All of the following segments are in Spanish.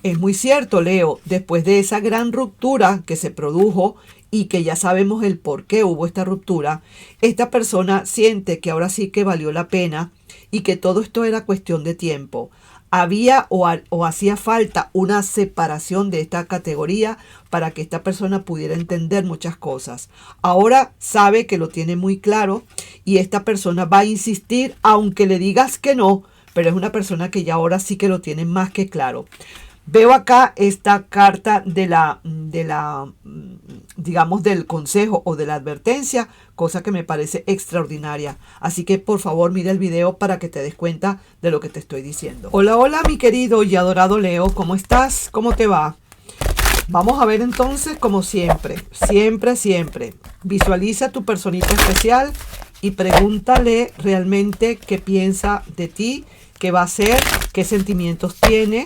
Es muy cierto, Leo, después de esa gran ruptura que se produjo y que ya sabemos el por qué hubo esta ruptura, esta persona siente que ahora sí que valió la pena y que todo esto era cuestión de tiempo. Había o hacía falta una separación de esta categoría para que esta persona pudiera entender muchas cosas. Ahora sabe que lo tiene muy claro y esta persona va a insistir aunque le digas que no, pero es una persona que ya ahora sí que lo tiene más que claro. Veo acá esta carta digamos, del consejo o de la advertencia, cosa que me parece extraordinaria. Así que por favor mira el video para que te des cuenta de lo que te estoy diciendo. Hola, hola mi querido y adorado Leo, ¿cómo estás? ¿Cómo te va? Vamos a ver entonces, como siempre, siempre, visualiza a tu personita especial y pregúntale realmente qué piensa de ti, qué va a hacer, qué sentimientos tiene.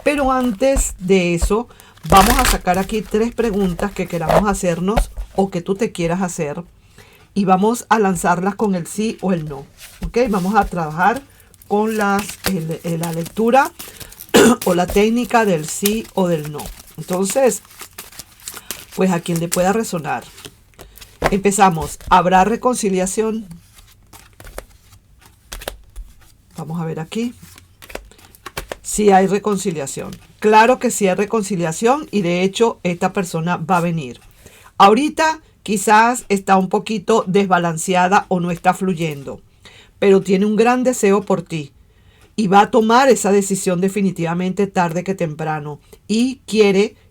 Pero antes de eso, vamos a sacar aquí 3 preguntas que queramos hacernos o que tú te quieras hacer. Y vamos a lanzarlas con el sí o el no. ¿Ok? Vamos a trabajar con la lectura o la técnica del sí o del no. Entonces, pues a quien le pueda resonar. Empezamos. ¿Habrá reconciliación? Vamos a ver aquí. Sí hay reconciliación. Claro que sí hay reconciliación y de hecho esta persona va a venir. Ahorita quizás está un poquito desbalanceada o no está fluyendo, pero tiene un gran deseo por ti y va a tomar esa decisión definitivamente tarde que temprano y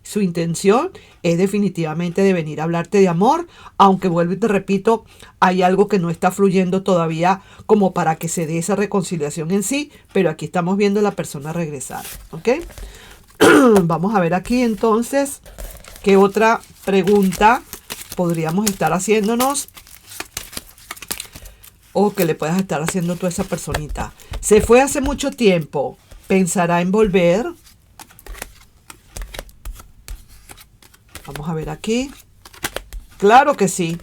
su intención es definitivamente de venir a hablarte de amor, aunque vuelvo y te repito, hay algo que no está fluyendo todavía como para que se dé esa reconciliación en sí, pero aquí estamos viendo a la persona regresar, ¿ok? Vamos a ver aquí entonces qué otra pregunta podríamos estar haciéndonos o que le puedas estar haciendo tú a esa personita. Se fue hace mucho tiempo, ¿pensará en volver? Vamos a ver aquí. Claro que sí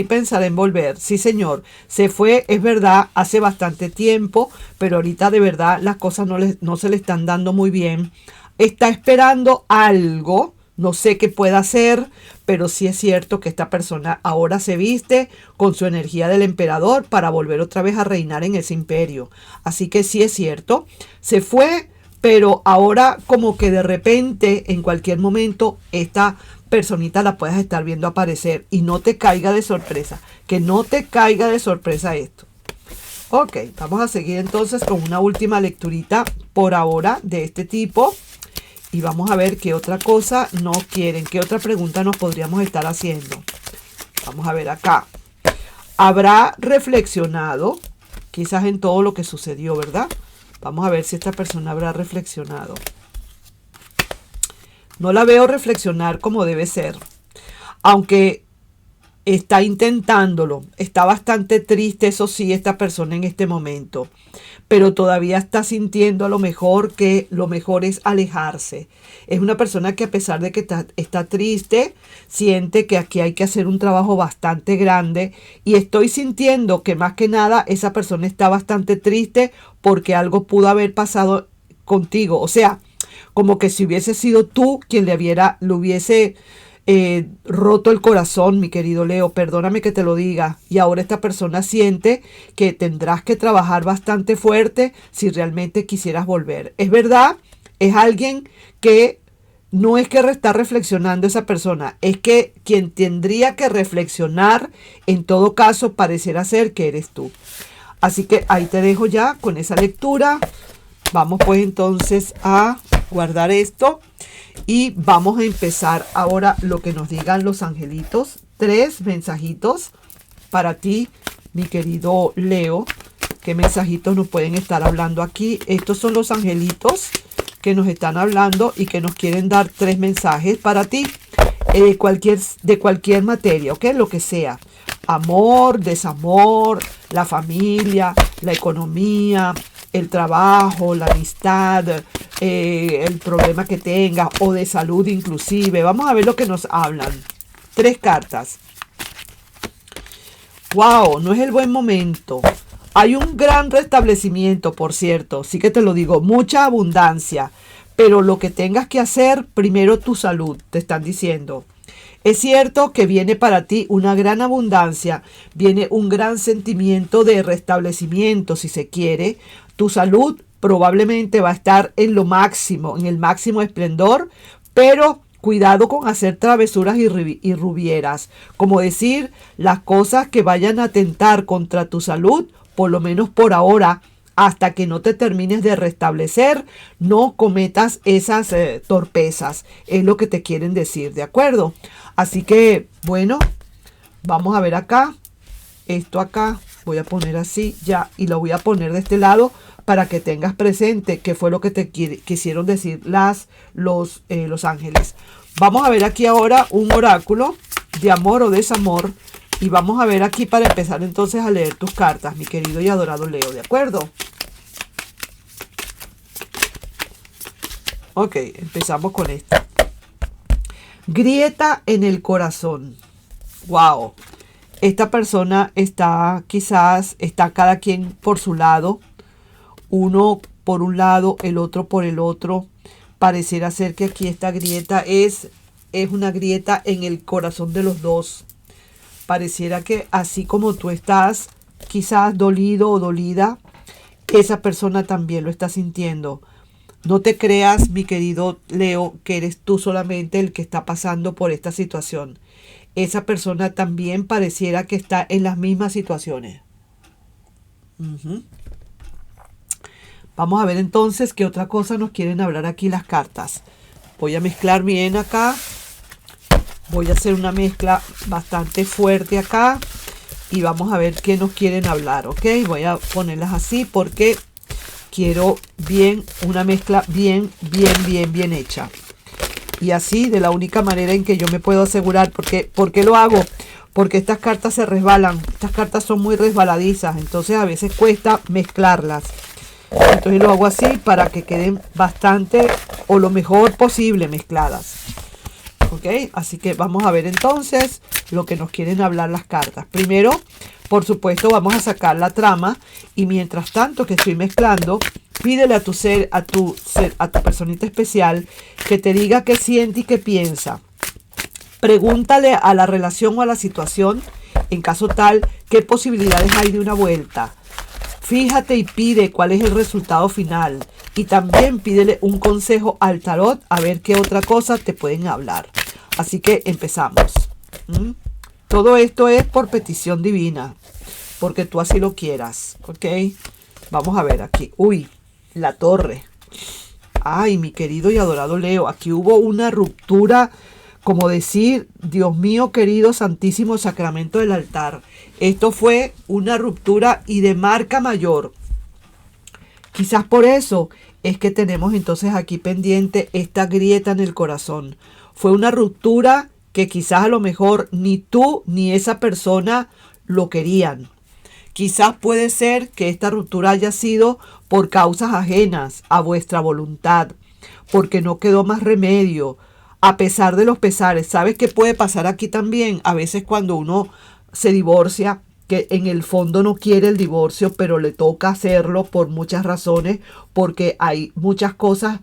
pensará en volver. Sí, señor. Se fue, es verdad, hace bastante tiempo, pero ahorita de verdad las cosas no se le están dando muy bien. Está esperando algo, no sé qué pueda hacer, pero sí es cierto que esta persona ahora se viste con su energía del emperador para volver otra vez a reinar en ese imperio. Así que sí es cierto. Se fue, pero ahora como que de repente, en cualquier momento, esta personita la puedes estar viendo aparecer y no te caiga de sorpresa. Que no te caiga de sorpresa esto. Ok, vamos a seguir entonces con una última lecturita por ahora de este tipo. Y vamos a ver qué otra cosa nos quieren, qué otra pregunta nos podríamos estar haciendo. Vamos a ver acá. ¿Habrá reflexionado? Quizás en todo lo que sucedió, ¿verdad? Vamos a ver si esta persona habrá reflexionado. No la veo reflexionar como debe ser. Aunque está intentándolo. Está bastante triste, eso sí, esta persona en este momento. Pero todavía está sintiendo a lo mejor que lo mejor es alejarse. Es una persona que a pesar de que está triste, siente que aquí hay que hacer un trabajo bastante grande. Y estoy sintiendo que más que nada esa persona está bastante triste porque algo pudo haber pasado contigo. O sea, como que si hubiese sido tú quien le hubiese roto el corazón, mi querido Leo, perdóname que te lo diga, y ahora esta persona siente que tendrás que trabajar bastante fuerte si realmente quisieras volver. Es verdad, es alguien que no es que está reflexionando esa persona, es que quien tendría que reflexionar en todo caso parecerá ser que eres tú. Así que ahí te dejo ya con esa lectura. Vamos pues entonces a guardar esto y vamos a empezar ahora lo que nos digan los angelitos. 3 mensajitos para ti, mi querido Leo. ¿Qué mensajitos nos pueden estar hablando aquí? Estos son los angelitos que nos están hablando y que nos quieren dar 3 mensajes para ti. De cualquier materia, ¿ok? Lo que sea. Amor, desamor, la familia, la economía, el trabajo, la amistad, el problema que tengas o de salud inclusive. Vamos a ver lo que nos hablan. 3 cartas. Wow, no es el buen momento. Hay un gran restablecimiento, por cierto. Sí que te lo digo, mucha abundancia. pero lo que tengas que hacer, primero tu salud, te están diciendo. Es cierto que viene para ti una gran abundancia, viene un gran sentimiento de restablecimiento, si se quiere. Tu salud probablemente va a estar en lo máximo, en el máximo esplendor, pero cuidado con hacer travesuras y rubieras. Como decir, las cosas que vayan a atentar contra tu salud, por lo menos por ahora, hasta que no te termines de restablecer, no cometas esas torpezas. Es lo que te quieren decir, ¿de acuerdo? Así que, bueno, vamos a ver acá. Esto acá, voy a poner así ya y lo voy a poner de este lado para que tengas presente qué fue lo que te quisieron decir los ángeles. Vamos a ver aquí ahora un oráculo de amor o desamor. Y vamos a ver aquí para empezar entonces a leer tus cartas, mi querido y adorado Leo, ¿de acuerdo? Ok, empezamos con esto. Grieta en el corazón. Wow. Esta persona está cada quien por su lado. Uno por un lado, el otro por el otro. Pareciera ser que aquí esta grieta es una grieta en el corazón de los dos. Pareciera que así como tú estás quizás dolido o dolida, esa persona también lo está sintiendo. No te creas, mi querido Leo, que eres tú solamente el que está pasando por esta situación. Esa persona también pareciera que está en las mismas situaciones. Vamos a ver entonces qué otra cosa nos quieren hablar aquí las cartas. Voy a mezclar bien acá. Voy a hacer una mezcla bastante fuerte acá. Y vamos a ver qué nos quieren hablar, ¿ok? Voy a ponerlas así porque quiero una mezcla bien hecha. Y así, de la única manera en que yo me puedo asegurar. ¿Por qué lo hago? Porque estas cartas se resbalan. Estas cartas son muy resbaladizas. Entonces a veces cuesta mezclarlas. Entonces lo hago así para que queden bastante o lo mejor posible mezcladas. ¿Ok? Así que vamos a ver entonces lo que nos quieren hablar las cartas. Primero, por supuesto, vamos a sacar la trama. Y mientras tanto que estoy mezclando, pídele a tu personita especial que te diga qué siente y qué piensa. Pregúntale a la relación o a la situación, en caso tal, qué posibilidades hay de una vuelta. Fíjate y pide cuál es el resultado final. Y también pídele un consejo al tarot a ver qué otra cosa te pueden hablar. Así que empezamos. Todo esto es por petición divina, porque tú así lo quieras. ¿Ok? Vamos a ver aquí. Uy, la torre. Ay, mi querido y adorado Leo, aquí hubo una ruptura, como decir, Dios mío querido, santísimo sacramento del altar. Esto fue una ruptura y de marca mayor. Quizás por eso es que tenemos entonces aquí pendiente esta grieta en el corazón. Fue una ruptura que quizás a lo mejor ni tú ni esa persona lo querían. Quizás puede ser que esta ruptura haya sido por causas ajenas a vuestra voluntad, porque no quedó más remedio, a pesar de los pesares. ¿Sabes qué puede pasar aquí también? A veces cuando uno se divorcia, que en el fondo no quiere el divorcio, pero le toca hacerlo por muchas razones, porque hay muchas cosas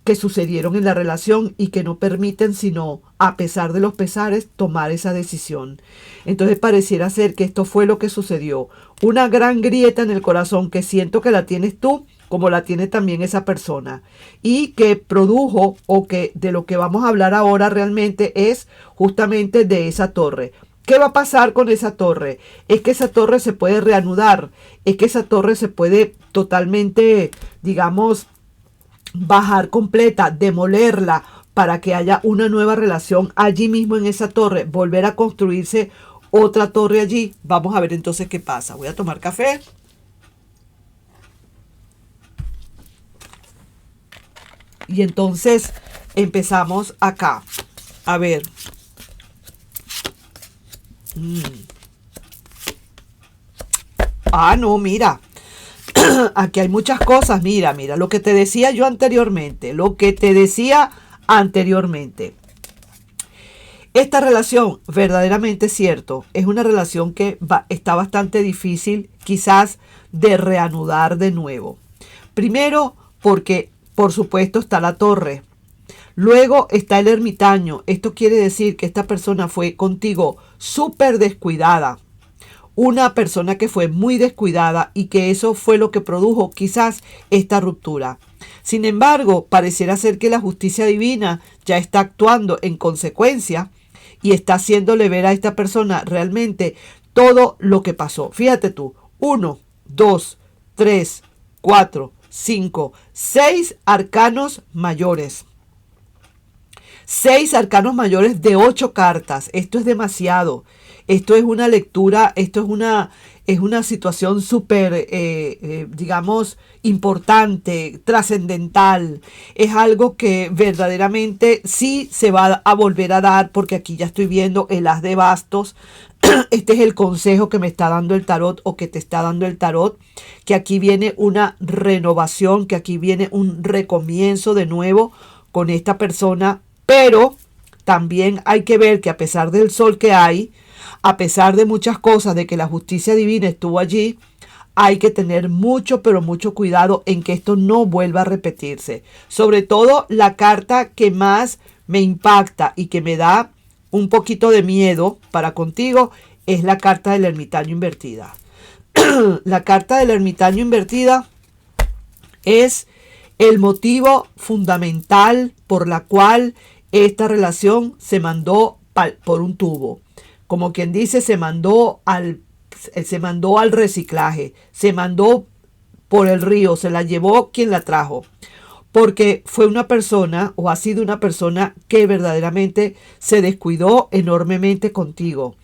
que sucedieron en la relación y que no permiten sino, a pesar de los pesares, tomar esa decisión. Entonces pareciera ser que esto fue lo que sucedió. Una gran grieta en el corazón que siento que la tienes tú, como la tiene también esa persona. Y que produjo, o que de lo que vamos a hablar ahora realmente es justamente de esa torre. ¿Qué va a pasar con esa torre? Es que esa torre se puede reanudar. Es que esa torre se puede totalmente, digamos, bajar completa, demolerla para que haya una nueva relación allí mismo en esa torre, volver a construirse otra torre allí. Vamos a ver entonces qué pasa. Voy a tomar café. Y entonces empezamos acá. A ver. Ah, no, mira. Aquí hay muchas cosas. Mira, lo que te decía yo anteriormente. Esta relación, verdaderamente es cierto, es una relación que está bastante difícil quizás de reanudar de nuevo. Primero, porque por supuesto, está la torre. Luego está el ermitaño. Esto quiere decir que esta persona fue contigo súper descuidada. Una persona que fue muy descuidada y que eso fue lo que produjo quizás esta ruptura. Sin embargo, pareciera ser que la justicia divina ya está actuando en consecuencia y está haciéndole ver a esta persona realmente todo lo que pasó. Fíjate tú, 1, 2, 3, 4, 5, 6 arcanos mayores. 6 arcanos mayores de 8 cartas. Esto es demasiado. Esto es una lectura, esto es una situación súper, digamos, importante, trascendental. Es algo que verdaderamente sí se va a volver a dar, porque aquí ya estoy viendo el as de bastos. Este es el consejo que me está dando el tarot o que te está dando el tarot, que aquí viene una renovación, que aquí viene un recomienzo de nuevo con esta persona, pero también hay que ver que a pesar del sol que hay, a pesar de muchas cosas, de que la justicia divina estuvo allí, hay que tener mucho, pero mucho cuidado en que esto no vuelva a repetirse. Sobre todo la carta que más me impacta y que me da un poquito de miedo para contigo es la carta del ermitaño invertida. La carta del ermitaño invertida es el motivo fundamental por la cual esta relación se mandó por un tubo. Como quien dice, se mandó al reciclaje, se mandó por el río, se la llevó quien la trajo. Porque fue una persona o ha sido una persona que verdaderamente se descuidó enormemente contigo.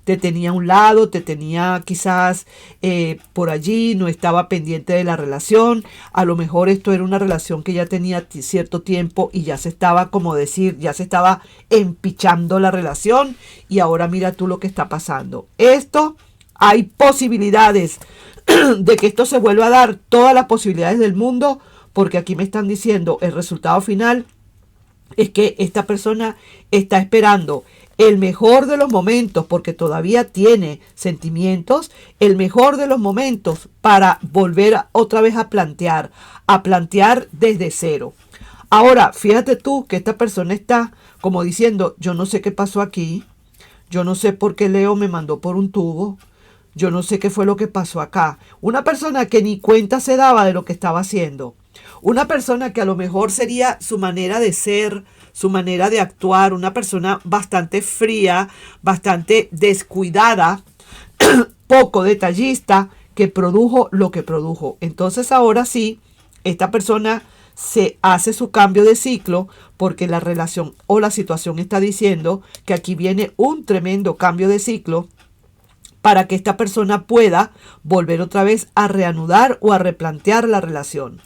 Te tenía a un lado, te tenía quizás por allí, no estaba pendiente de la relación. A lo mejor esto era una relación que ya tenía cierto tiempo y ya se estaba, como decir, ya se estaba empichando la relación y ahora mira tú lo que está pasando. Esto, hay posibilidades de que esto se vuelva a dar, todas las posibilidades del mundo, porque aquí me están diciendo el resultado final es que esta persona está esperando el mejor de los momentos, porque todavía tiene sentimientos, el mejor de los momentos para volver otra vez a plantear desde cero. Ahora, fíjate tú que esta persona está como diciendo, yo no sé qué pasó aquí, yo no sé por qué Leo me mandó por un tubo, yo no sé qué fue lo que pasó acá. Una persona que ni cuenta se daba de lo que estaba haciendo. Una persona que a lo mejor sería su manera de ser, su manera de actuar, una persona bastante fría, bastante descuidada, poco detallista, que produjo lo que produjo. Entonces ahora sí, esta persona se hace su cambio de ciclo porque la relación o la situación está diciendo que aquí viene un tremendo cambio de ciclo para que esta persona pueda volver otra vez a reanudar o a replantear la relación.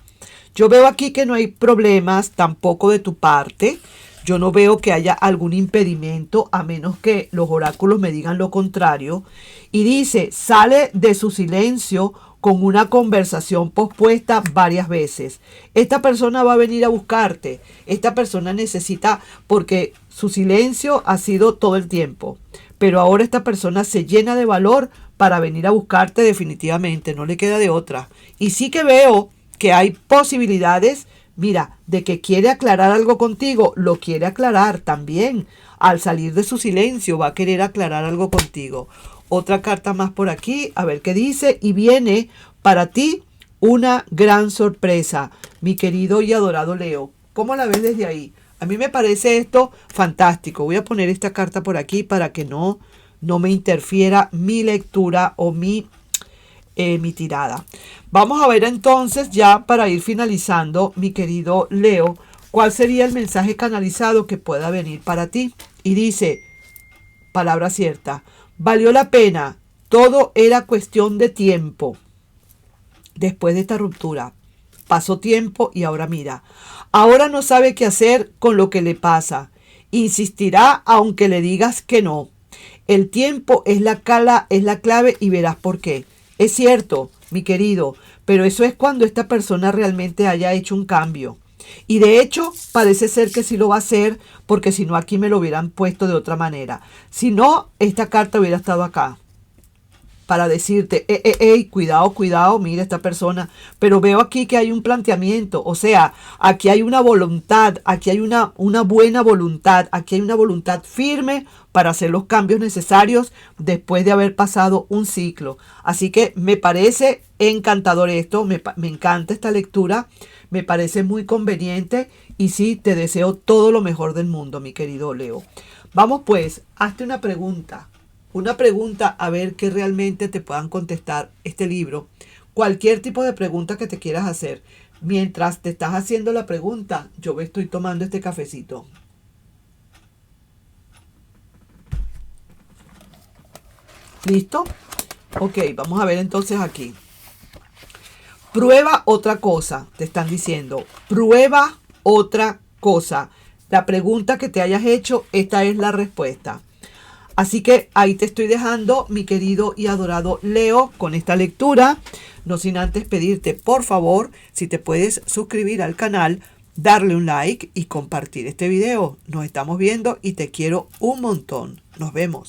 Yo veo aquí que no hay problemas tampoco de tu parte. Yo no veo que haya algún impedimento a menos que los oráculos me digan lo contrario. Y dice, sale de su silencio con una conversación pospuesta varias veces. Esta persona va a venir a buscarte. Esta persona necesita, porque su silencio ha sido todo el tiempo. Pero ahora esta persona se llena de valor para venir a buscarte definitivamente. No le queda de otra. Y sí que veo que hay posibilidades, mira, de que quiere aclarar algo contigo, lo quiere aclarar también. Al salir de su silencio va a querer aclarar algo contigo. Otra carta más por aquí, a ver qué dice, y viene para ti una gran sorpresa, mi querido y adorado Leo. ¿Cómo la ves desde ahí? A mí me parece esto fantástico. Voy a poner esta carta por aquí para que no me interfiera mi lectura o mi tirada. Vamos a ver entonces, ya para ir finalizando, mi querido Leo, cuál sería el mensaje canalizado que pueda venir para ti. Y dice, palabra cierta, valió la pena, todo era cuestión de tiempo. Después de esta ruptura, pasó tiempo y ahora mira, ahora no sabe qué hacer con lo que le pasa. Insistirá aunque le digas que no. El tiempo es la clave y verás por qué. Es cierto, mi querido, pero eso es cuando esta persona realmente haya hecho un cambio. Y de hecho, parece ser que sí lo va a hacer, porque si no, aquí me lo hubieran puesto de otra manera. Si no, esta carta hubiera estado acá. para decirte, hey, cuidado, cuidado, mira esta persona. Pero veo aquí que hay un planteamiento, o sea, aquí hay una voluntad, aquí hay una buena voluntad, aquí hay una voluntad firme para hacer los cambios necesarios después de haber pasado un ciclo. Así que me parece encantador esto, me encanta esta lectura, me parece muy conveniente y sí, te deseo todo lo mejor del mundo, mi querido Leo. Vamos pues, hazte una pregunta. Una pregunta a ver que realmente te puedan contestar este libro. Cualquier tipo de pregunta que te quieras hacer. Mientras te estás haciendo la pregunta, yo me estoy tomando este cafecito. ¿Listo? Ok, vamos a ver entonces aquí. Prueba otra cosa, te están diciendo. Prueba otra cosa. La pregunta que te hayas hecho, esta es la respuesta. Así que ahí te estoy dejando, mi querido y adorado Leo, con esta lectura. No sin antes pedirte, por favor, si te puedes suscribir al canal, darle un like y compartir este video. Nos estamos viendo y te quiero un montón. Nos vemos.